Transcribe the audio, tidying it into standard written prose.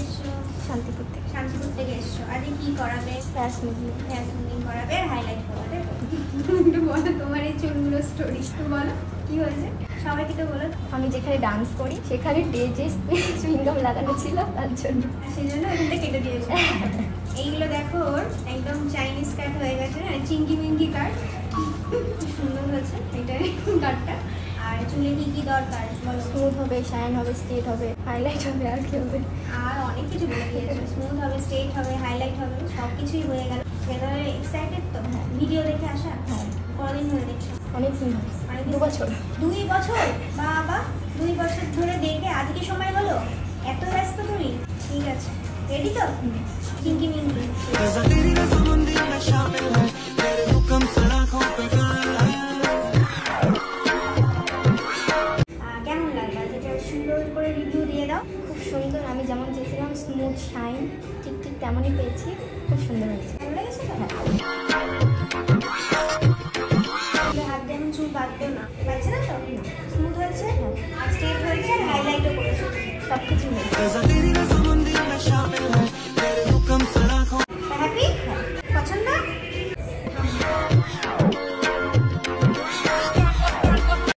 এসছো? শান্তিপুর থেকে। শান্তিপুর থেকে এসছো। আজকে কি করাবে? Hair smoothing. হেয়ার স্মুথনিং করাবে আর হাইলাইট করাবে। তুমি একটু বলো তোমার এই চুলগুলো স্টোরি একটু বলো, কি হয়েছে সবাইকে তো বলো। আমি যেখানে ডান্স করি সেখানে ডেজে চুইংগাম লাগানো ছিল, তার জন্য সেই জন্য ওখানটা কেটে দিয়েছে। এইগুলো দেখো ওর একদম চাইনিজ কাট হয়ে গেছে, চিংকি মিঙ্কি কাট, সুন্দর হয়েছে এটাই কাটটা। আর চুলে কি কি দরকার বলো? স্মুথ হবে, শাইন হবে, স্ট্রেট হবে, হাইলাইট হবে, আর কি হবে? আর অনেক কিছু বলে দিয়েছে, স্মুথ হবে, স্ট্রেট হবে, হাইলাইট হবে, সব কিছুই হয়ে গেল। তাহলে এক্সাইটেড তো ভিডিও দেখে আসা? হ্যাঁ। কতদিন ধরে দেখছো? অনেক দিন, 2 বছর। 2 বছর? বাবা, 2 বছর ধরে দেখে আজকে সময় হলো? এত ব্যস্ত তুমি? ঠিক আছে, রেডি তো? চিংকি মিঙ্কি কেমন লাগলো? যেটা সুন্দর করে রিভিউ দিয়ে দাও। খুব সুন্দর, আমি যেমন চেয়েছিলাম স্মুথ শাইন, ঠিক ঠিক তেমনই পেয়েছি। খুব সুন্দর হয়েছে। ভালো লেগেছে তো? হ্যাঁ। হাত দিয়ে এখন চুল বাঁধতেও না, বাঁধছে না তো? স্মুথ হয়েছে আর স্ট্রেট হয়েছে আর হাইলাইটও করেছে, সব কিছু হয়েছে।